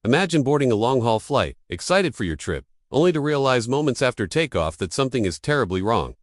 Imagine boarding a long-haul flight, excited for your trip, only to realize moments after takeoff that something is terribly wrong.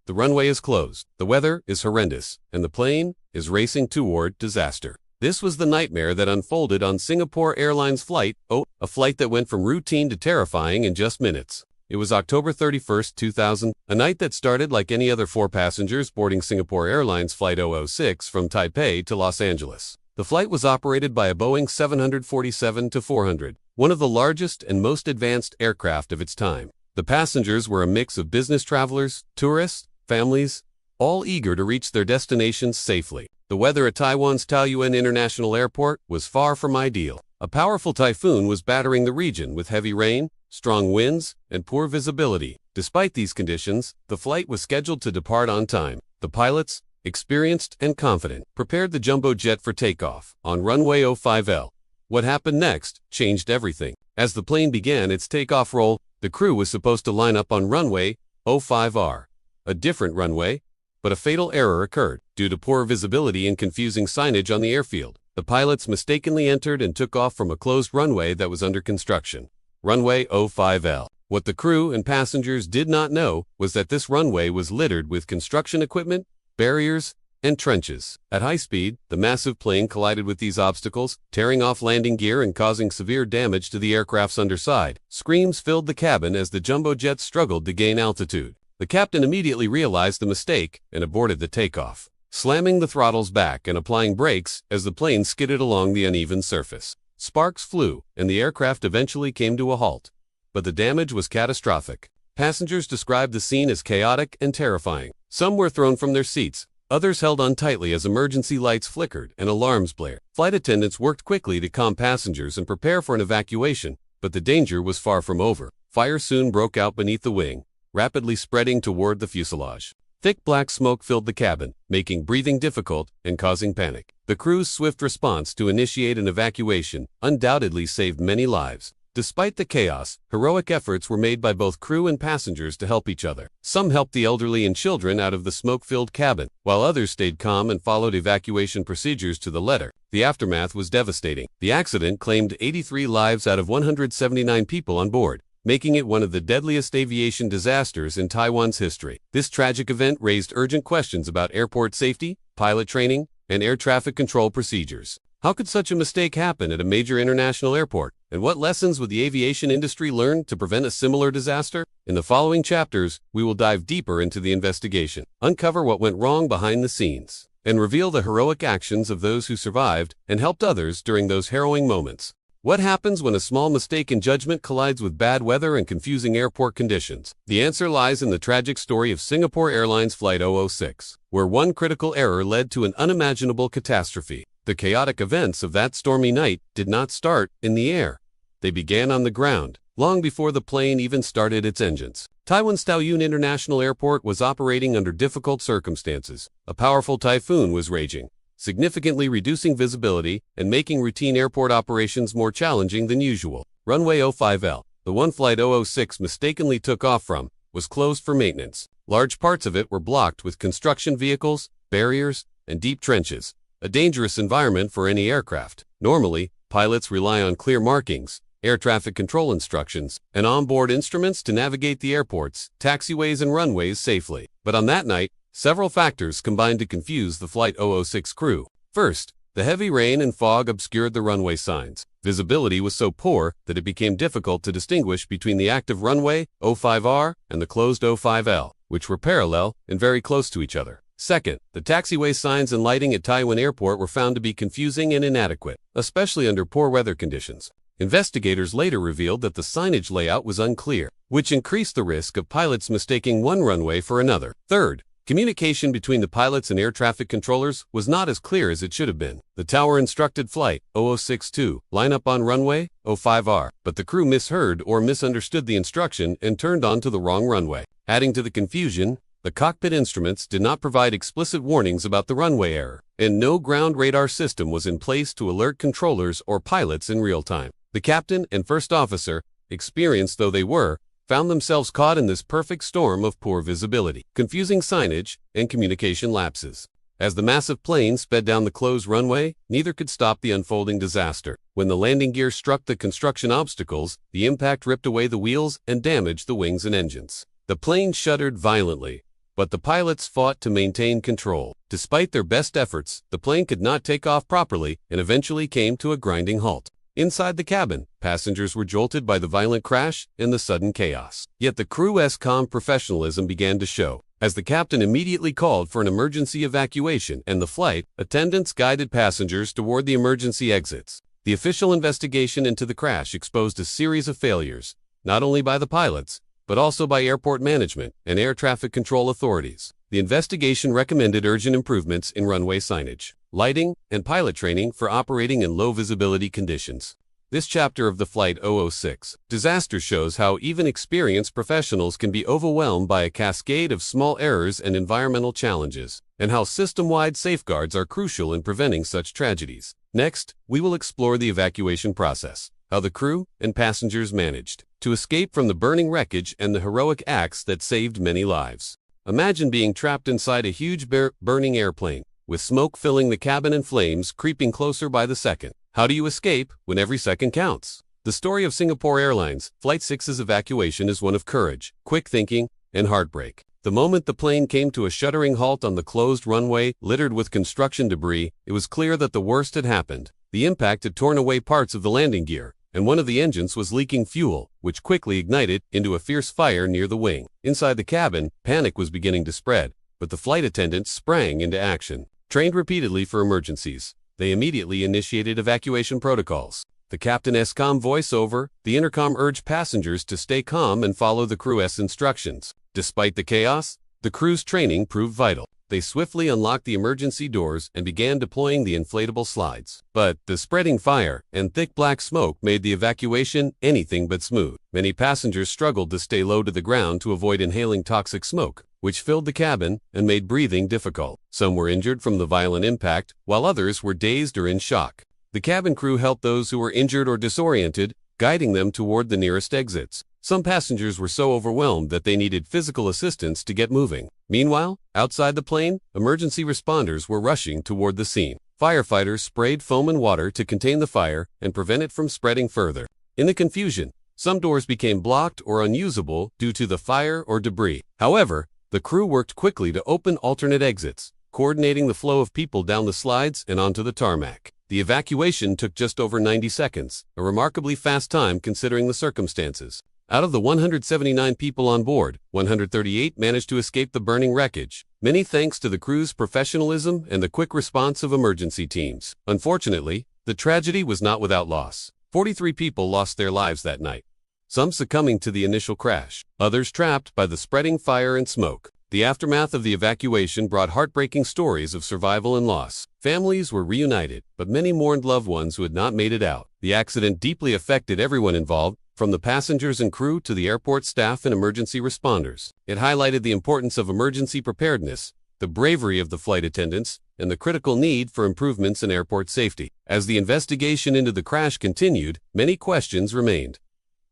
The runway is closed, the weather is horrendous, and the plane is racing toward disaster. This was the nightmare that unfolded on Singapore Airlines Flight, a flight that went from routine to terrifying in just minutes. It was October 31, 2000, a night that started like any other four passengers boarding Singapore Airlines Flight 006 from Taipei to Los Angeles. The flight was operated by a Boeing 747-400, one of the largest and most advanced aircraft of its time. The passengers were a mix of business travelers, tourists, families, all eager to reach their destinations safely. The weather at Taiwan's Taoyuan International Airport was far from ideal. A powerful typhoon was battering the region with heavy rain, strong winds, and poor visibility. Despite these conditions, the flight was scheduled to depart on time. The pilots, experienced and confident, prepared the jumbo jet for takeoff on runway 05L. What happened next changed everything. As the plane began its takeoff roll, the crew was supposed to line up on runway 05R, a different runway, but a fatal error occurred. Due to poor visibility and confusing signage on the airfield, the pilots mistakenly entered and took off from a closed runway that was under construction, runway 05L. What the crew and passengers did not know was that this runway was littered with construction equipment, barriers, and trenches. At high speed, the massive plane collided with these obstacles, tearing off landing gear and causing severe damage to the aircraft's underside. Screams filled the cabin as the jumbo jet struggled to gain altitude. The captain immediately realized the mistake and aborted the takeoff, slamming the throttles back and applying brakes as the plane skidded along the uneven surface. Sparks flew, and the aircraft eventually came to a halt. But the damage was catastrophic. Passengers described the scene as chaotic and terrifying. Some were thrown from their seats. Others held on tightly as emergency lights flickered and alarms blared. Flight attendants worked quickly to calm passengers and prepare for an evacuation, but the danger was far from over. Fire soon broke out beneath the wing, rapidly spreading toward the fuselage. Thick black smoke filled the cabin, making breathing difficult and causing panic. The crew's swift response to initiate an evacuation undoubtedly saved many lives. Despite the chaos, heroic efforts were made by both crew and passengers to help each other. Some helped the elderly and children out of the smoke-filled cabin, while others stayed calm and followed evacuation procedures to the letter. The aftermath was devastating. The accident claimed 83 lives out of 179 people on board, making it one of the deadliest aviation disasters in Taiwan's history. This tragic event raised urgent questions about airport safety, pilot training, and air traffic control procedures. How could such a mistake happen at a major international airport? And what lessons would the aviation industry learn to prevent a similar disaster? In the following chapters, we will dive deeper into the investigation, uncover what went wrong behind the scenes, and reveal the heroic actions of those who survived and helped others during those harrowing moments. What happens when a small mistake in judgment collides with bad weather and confusing airport conditions? The answer lies in the tragic story of Singapore Airlines Flight 006, where one critical error led to an unimaginable catastrophe. The chaotic events of that stormy night did not start in the air. They began on the ground, long before the plane even started its engines. Taiwan's Taoyuan International Airport was operating under difficult circumstances. A powerful typhoon was raging, significantly reducing visibility and making routine airport operations more challenging than usual. Runway 05L, the one Flight 006 mistakenly took off from, was closed for maintenance. Large parts of it were blocked with construction vehicles, barriers, and deep trenches, a dangerous environment for any aircraft. Normally, pilots rely on clear markings, air traffic control instructions, and onboard instruments to navigate the airports, taxiways, and runways safely. But on that night, several factors combined to confuse the Flight 006 crew. First, the heavy rain and fog obscured the runway signs. Visibility was so poor that it became difficult to distinguish between the active runway 05R and the closed 05L, which were parallel and very close to each other. Second, the taxiway signs and lighting at Taiwan Airport were found to be confusing and inadequate, especially under poor weather conditions. Investigators later revealed that the signage layout was unclear, which increased the risk of pilots mistaking one runway for another. Third, communication between the pilots and air traffic controllers was not as clear as it should have been. The tower instructed Flight 006 to line up on runway 05R, but the crew misheard or misunderstood the instruction and turned onto the wrong runway. Adding to the confusion, the cockpit instruments did not provide explicit warnings about the runway error, and no ground radar system was in place to alert controllers or pilots in real time. The captain and first officer, experienced though they were, found themselves caught in this perfect storm of poor visibility, confusing signage, and communication lapses. As the massive plane sped down the closed runway, neither could stop the unfolding disaster. When the landing gear struck the construction obstacles, the impact ripped away the wheels and damaged the wings and engines. The plane shuddered violently, but the pilots fought to maintain control. Despite their best efforts, the plane could not take off properly and eventually came to a grinding halt. Inside the cabin, passengers were jolted by the violent crash and the sudden chaos. Yet the crew's calm professionalism began to show, as the captain immediately called for an emergency evacuation and the flight attendants guided passengers toward the emergency exits. The official investigation into the crash exposed a series of failures, not only by the pilots, but also by airport management and air traffic control authorities. The investigation recommended urgent improvements in runway signage, lighting, and pilot training for operating in low-visibility conditions. This chapter of the Flight 006 disaster shows how even experienced professionals can be overwhelmed by a cascade of small errors and environmental challenges, and how system-wide safeguards are crucial in preventing such tragedies. Next, we will explore the evacuation process, how the crew and passengers managed to escape from the burning wreckage and the heroic acts that saved many lives. Imagine being trapped inside a huge burning airplane, with smoke filling the cabin and flames creeping closer by the second. How do you escape when every second counts? The story of Singapore Airlines Flight 6's evacuation is one of courage, quick thinking, and heartbreak. The moment the plane came to a shuddering halt on the closed runway littered with construction debris, it was clear that the worst had happened. The impact had torn away parts of the landing gear, and one of the engines was leaking fuel, which quickly ignited into a fierce fire near the wing. Inside the cabin, panic was beginning to spread, but the flight attendants sprang into action. Trained repeatedly for emergencies, they immediately initiated evacuation protocols. The captain's calm voice-over the intercom urged passengers to stay calm and follow the crew's instructions. Despite the chaos, the crew's training proved vital. They swiftly unlocked the emergency doors and began deploying the inflatable slides. But the spreading fire and thick black smoke made the evacuation anything but smooth. Many passengers struggled to stay low to the ground to avoid inhaling toxic smoke, which filled the cabin and made breathing difficult. Some were injured from the violent impact, while others were dazed or in shock. The cabin crew helped those who were injured or disoriented, guiding them toward the nearest exits. Some passengers were so overwhelmed that they needed physical assistance to get moving. Meanwhile, outside the plane, emergency responders were rushing toward the scene. Firefighters sprayed foam and water to contain the fire and prevent it from spreading further. In the confusion, some doors became blocked or unusable due to the fire or debris. However, the crew worked quickly to open alternate exits, coordinating the flow of people down the slides and onto the tarmac. The evacuation took just over 90 seconds, a remarkably fast time considering the circumstances. Out of the 179 people on board, 138 managed to escape the burning wreckage, many thanks to the crew's professionalism and the quick response of emergency teams. Unfortunately, the tragedy was not without loss. 43 people lost their lives that night, some succumbing to the initial crash, others trapped by the spreading fire and smoke. The aftermath of the evacuation brought heartbreaking stories of survival and loss. Families were reunited, but many mourned loved ones who had not made it out. The accident deeply affected everyone involved, from the passengers and crew to the airport staff and emergency responders. It highlighted the importance of emergency preparedness, the bravery of the flight attendants, and the critical need for improvements in airport safety. As the investigation into the crash continued, many questions remained.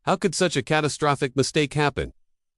How could such a catastrophic mistake happen?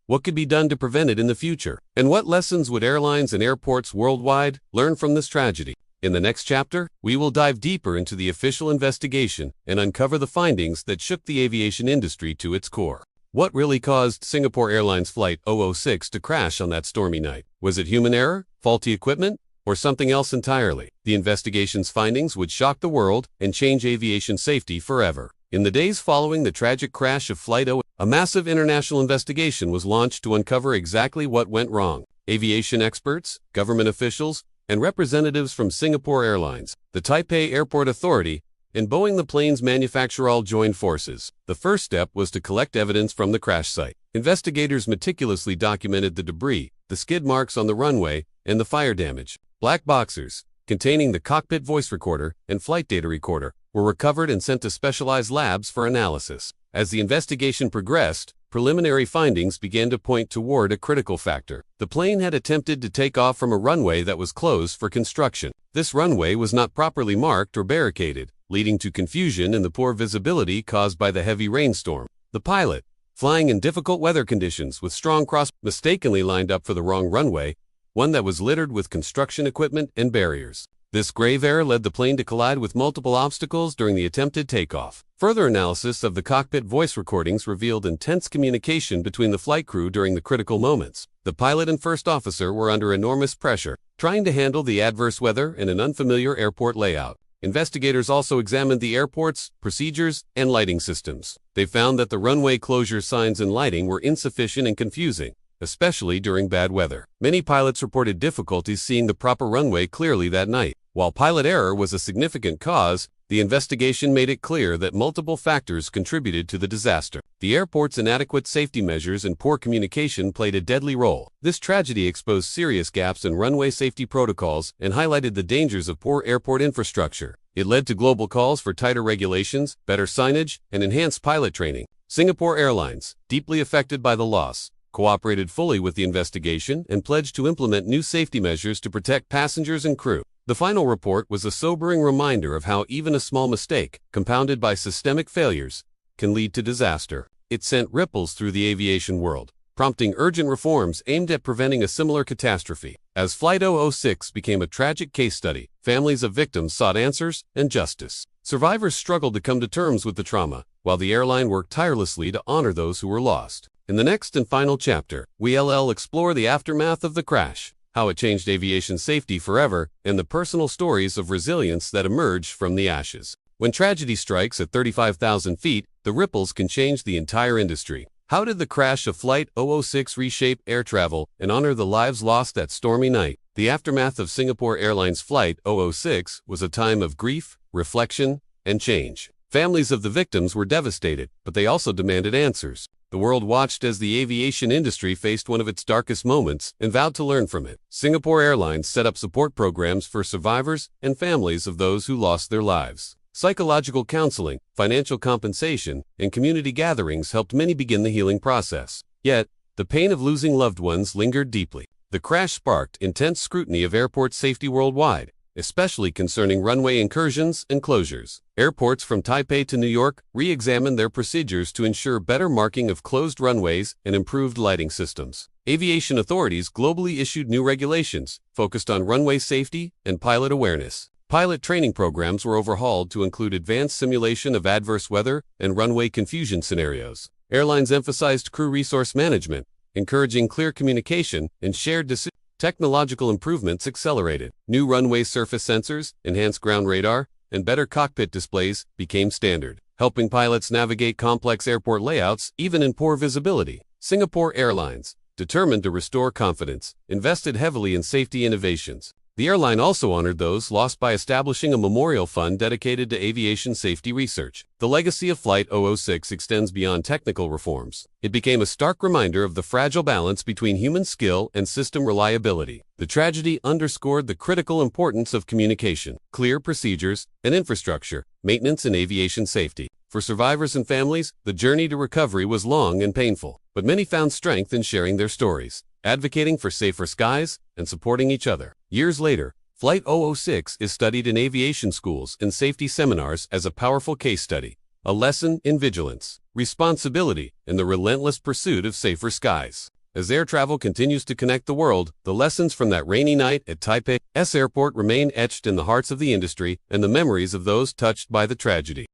What could be done to prevent it in the future? And what lessons would airlines and airports worldwide learn from this tragedy? In the next chapter, we will dive deeper into the official investigation and uncover the findings that shook the aviation industry to its core. What really caused Singapore Airlines Flight 006 to crash on that stormy night? Was it human error, faulty equipment, or something else entirely? The investigation's findings would shock the world and change aviation safety forever. In the days following the tragic crash of Flight 006, a massive international investigation was launched to uncover exactly what went wrong. Aviation experts, government officials, and representatives from Singapore Airlines, the Taipei Airport Authority, and Boeing the plane's manufacturer all joined forces. The first step was to collect evidence from the crash site. Investigators meticulously documented the debris, the skid marks on the runway, and the fire damage. Black boxes, containing the cockpit voice recorder and flight data recorder, were recovered and sent to specialized labs for analysis. As the investigation progressed, preliminary findings began to point toward a critical factor. The plane had attempted to take off from a runway that was closed for construction. This runway was not properly marked or barricaded, leading to confusion and the poor visibility caused by the heavy rainstorm. The pilot, flying in difficult weather conditions with strong cross, mistakenly lined up for the wrong runway one that was littered with construction equipment and barriers. This grave error led the plane to collide with multiple obstacles during the attempted takeoff. Further analysis of the cockpit voice recordings revealed intense communication between the flight crew during the critical moments. The pilot and first officer were under enormous pressure, trying to handle the adverse weather and an unfamiliar airport layout. Investigators also examined the airport's procedures and lighting systems. They found that the runway closure signs and lighting were insufficient and confusing, especially during bad weather. Many pilots reported difficulties seeing the proper runway clearly that night. While pilot error was a significant cause, the investigation made it clear that multiple factors contributed to the disaster. The airport's inadequate safety measures and poor communication played a deadly role. This tragedy exposed serious gaps in runway safety protocols and highlighted the dangers of poor airport infrastructure. It led to global calls for tighter regulations, better signage, and enhanced pilot training. Singapore Airlines, deeply affected by the loss, cooperated fully with the investigation and pledged to implement new safety measures to protect passengers and crew. The final report was a sobering reminder of how even a small mistake, compounded by systemic failures, can lead to disaster. It sent ripples through the aviation world, prompting urgent reforms aimed at preventing a similar catastrophe. As Flight 006 became a tragic case study, families of victims sought answers and justice. Survivors struggled to come to terms with the trauma, while the airline worked tirelessly to honor those who were lost. In the next and final chapter, we'll explore the aftermath of the crash, how it changed aviation safety forever, and the personal stories of resilience that emerged from the ashes. When tragedy strikes at 35,000 feet, the ripples can change the entire industry. How did the crash of Flight 006 reshape air travel and honor the lives lost that stormy night? The aftermath of Singapore Airlines Flight 006 was a time of grief, reflection, and change. Families of the victims were devastated, but they also demanded answers. The world watched as the aviation industry faced one of its darkest moments and vowed to learn from it. Singapore Airlines set up support programs for survivors and families of those who lost their lives. Psychological counseling, financial compensation, and community gatherings helped many begin the healing process. Yet, the pain of losing loved ones lingered deeply. The crash sparked intense scrutiny of airport safety worldwide, especially concerning runway incursions and closures. Airports from Taipei to New York re-examined their procedures to ensure better marking of closed runways and improved lighting systems. Aviation authorities globally issued new regulations focused on runway safety and pilot awareness. Pilot training programs were overhauled to include advanced simulation of adverse weather and runway confusion scenarios. Airlines emphasized crew resource management, encouraging clear communication and shared decisions. Technological improvements accelerated. New runway surface sensors, enhanced ground radar, and better cockpit displays became standard, helping pilots navigate complex airport layouts even in poor visibility. Singapore Airlines, determined to restore confidence, invested heavily in safety innovations. The airline also honored those lost by establishing a memorial fund dedicated to aviation safety research. The legacy of Flight 006 extends beyond technical reforms. It became a stark reminder of the fragile balance between human skill and system reliability. The tragedy underscored the critical importance of communication, clear procedures, and infrastructure maintenance in aviation safety. For survivors and families, the journey to recovery was long and painful, but many found strength in sharing their stories, advocating for safer skies, and supporting each other. Years later, Flight 006 is studied in aviation schools and safety seminars as a powerful case study, a lesson in vigilance, responsibility, and the relentless pursuit of safer skies. As air travel continues to connect the world, the lessons from that rainy night at Taipei's airport remain etched in the hearts of the industry and the memories of those touched by the tragedy.